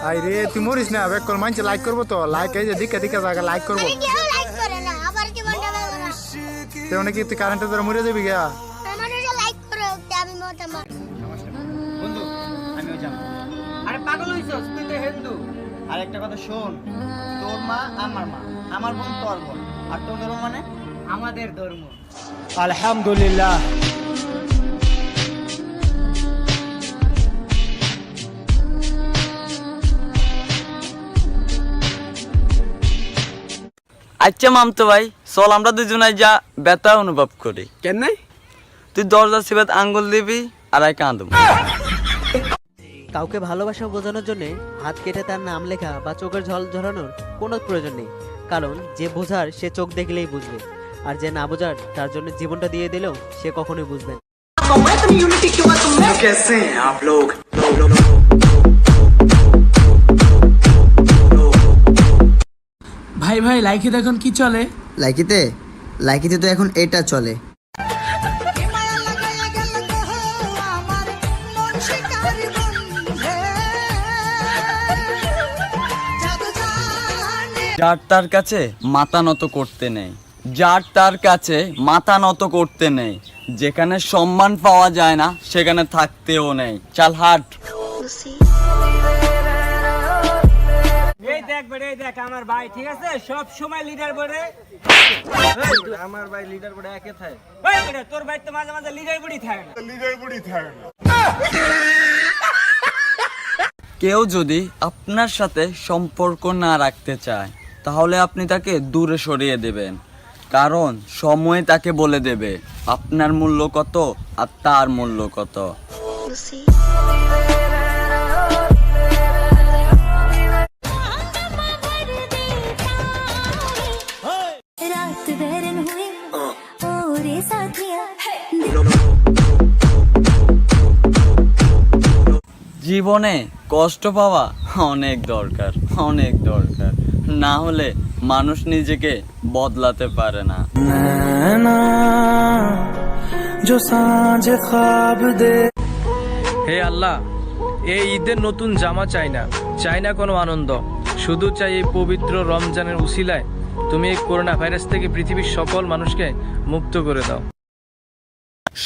আরে তুই মরিস না, ব্যাক কল মানছে লাইক করবো তো, লাইক এই যে দিকে দিকে জায়গা লাইক করবো। তেমন কি তুই কারেন্টের দ্বারা মরে যাবি গা? বন্ধু আমিও যাব। আরে পাগল হইছস তুই তো হিন্দু। আর একটা কথা শোন, তোর মা আমার মা, আমার বোন তোর বোন, আর তোর ধর্ম মানে আমাদের ধর্ম। আলহামদুলিল্লাহ। আচ্ছা মামতো ভাই, চল আমরা দুজনে যা ব্যথা অনুভব করি। কেন? তুই দরজা সিবাত আঙ্গুল দিবি আর আই কাঁদব। কাউকে ভালোবাসা বোঝানোর জন্য হাত কেটে তার নাম লেখা বা চোখের জল ঝরানোর কোনো প্রয়োজন নেই, কারণ যে বোঝার সে চোখ দেখলেই বুঝবে, আর যে না বোঝার তার জন্য জীবনটা দিয়ে দিলেও সে কখনোই বুঝবে না। ভাই ভাই লাইকিতে এখন কি চলে? লাইকিতে তো এখন এটা চলে। যার তার কাছে মাথা নত করতে নেই, যার তার কাছে মাথা নত করতে নেই, যেখানে সম্মান পাওয়া যায় না সেখানে থাকতেও নেই। চাল হাট। এই দেখ বড়, এই দেখ আমার ভাই, ঠিক আছে, সব সময় লিডার বড়ে। আমার ভাই লিডার বড় একে থাকে। ওই বড় তোর ভাই তো মাঝে মাঝে লিডার বড়ি থাকে না। কেউ যদি আপনার সাথে সম্পর্ক না রাখতে চায় তাহলে আপনি তাকে দূরে সরিয়ে দেবেন, কারণ সময় তাকে বলে দেবে আপনার মূল্য কত আর তার মূল্য কত। জীবনে কষ্ট পাওয়া অনেক দরকার, অনেক দরকার, না হলে মানুষ নিজেকে বদলাতে পারে না। হে আল্লাহ, এই ঈদের নতুন জামা চাই না, চাই না কোনো আনন্দ, শুধু চাই এই পবিত্র রমজানের উসিলায় তুমি এই করোনা ভাইরাস থেকে পৃথিবীর সকল মানুষকে মুক্ত করে দাও।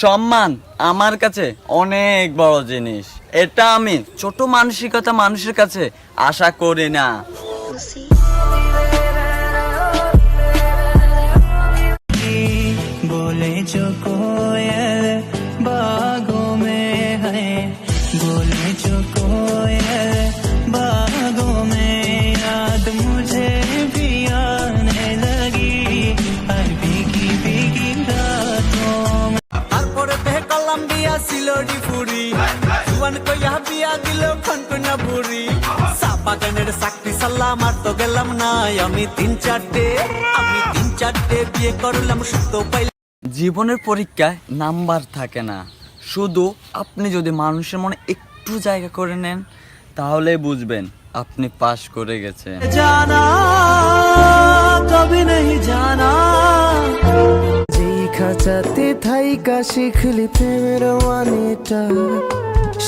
সম্মান আমার কাছে অনেক বড় জিনিস, এটা আমি ছোট মানসিকতা মানুষের কাছে আশা করি না। बोले जो कोयल बागों में है, बोले जो कोयल बागों में, याद मुझे भी आने लगी हर भीगी भीगी रातों में। তারপরে তে কলম্বিয়া সিলোডি পুরি, জুয়ান কইয়া বিয়া দিল খনকনা বুড়ি, সাবাগানের চাকরি সাল্লাম আর তো গেলাম না, আমি তিন চারটে বিয়ে করলাম সুতো পাইলাম। জীবনের পরীক্ষায় নাম্বার থাকে না, শুধু আপনি যদি মানুষের মনে একটু জায়গা করে নেন তাহলে বুঝবেন আপনি পাশ করে গেছেন। জানা কবি नहीं জানা, যেই খাঁচাতে থাইকা শিখলি প্রেমের মানেটা,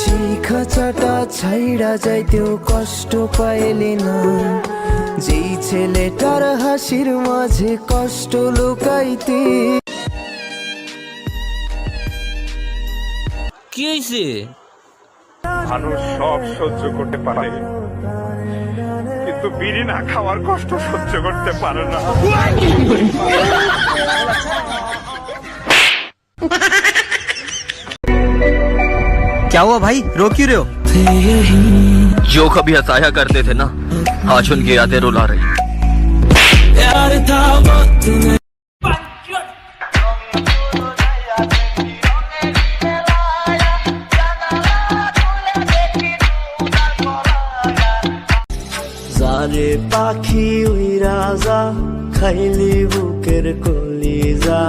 সেই খাঁচাটা ছাইড়া যাইতেও কষ্ট পাইলি না, যেই ছেলেটার হাসির মাঝে কষ্ট লুকাইতে। কি হয়েছে? মানুষ সব সহ্য করতে পারে, কিন্তু বিড়ি না খাওয়ার কষ্ট সহ্য করতে পারে না। क्या हुआ भाई, रो क्यों रहे हो? जो कभी हंसाया करते थे ना, आज उनकी यादें रुला रही। प्यार था वक्त में जारे पाखी उइरा जा, খাইলি বুকের কলিজা,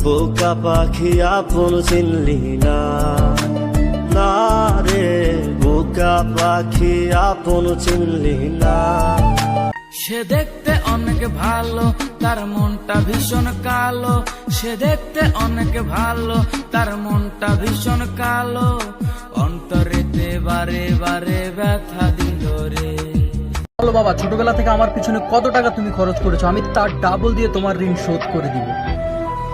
বোকা পাখি আপন চিনলি না, না রে বোকা পাখি আপন চিনলি না। সে দেখতে অনেক ভালো, তার মনটা ভীষণ কালো, সে দেখতে অনেক ভালো, তার মনটা ভীষণ কালো, অন্তরেতে বারে বারে ব্যথা দিল রে। বলো বাবা, ছোটবেলা থেকে আমার পিছনে কত টাকা তুমি খরচ করেছো, আমি তার ডাবল দিয়ে তোমার ঋণ শোধ করে দিব।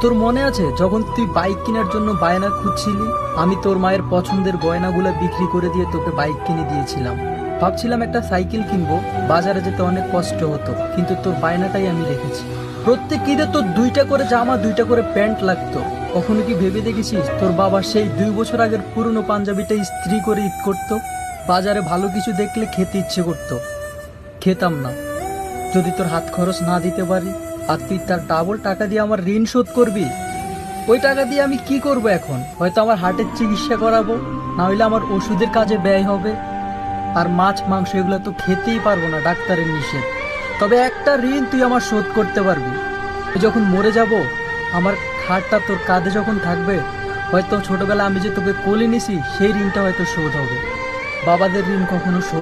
তোর মনে আছে যখন তুই বাইক কেনার জন্য বায়না খুঁজছিলি, আমি তোর মায়ের পছন্দের গয়নাগুলো বিক্রি করে দিয়ে তোকে বাইক কিনে দিয়েছিলাম। ভাবছিলাম একটা সাইকেল কিনবো, বাজারে যেতে অনেক কষ্ট হতো, কিন্তু তোর বায়নাটাই আমি রেখেছি। প্রত্যেক ঈদে তোর 2টা করে জামা 2টা করে প্যান্ট লাগতো। কখনো কি ভেবে দেখেছিস তোর বাবা সেই 2 বছর আগের পুরনো পাঞ্জাবিটা ইস্ত্রি করে ঈদ করতো? বাজারে ভালো কিছু দেখলে খেতে ইচ্ছে করতো, খেতাম না। যদি তোর হাত খরচ না দিতে পারি আর তুই তার ডাবল টাকা দিয়ে আমার ঋণ শোধ করবি, ওই টাকা দিয়ে আমি কি করব এখন? হয়তো আমার হার্টের চিকিৎসা করাবো, না হইলে আমার ওষুধের কাজে ব্যয় হবে। আর মাছ মাংস এগুলো তো খেতেই পারবো না, ডাক্তারের নিষেধ। তবে একটা ঋণ তুই আমার শোধ করতে পারবি। যখন মরে যাব আমার খাটটা তোর কাঁধে যখন থাকবে, হয়তো ছোটবেলা আমি যে তোকে কোলে নিছি সেই ঋণটা হয়তো শোধ হবে। বাবাদের ঋণ কখনো শোধ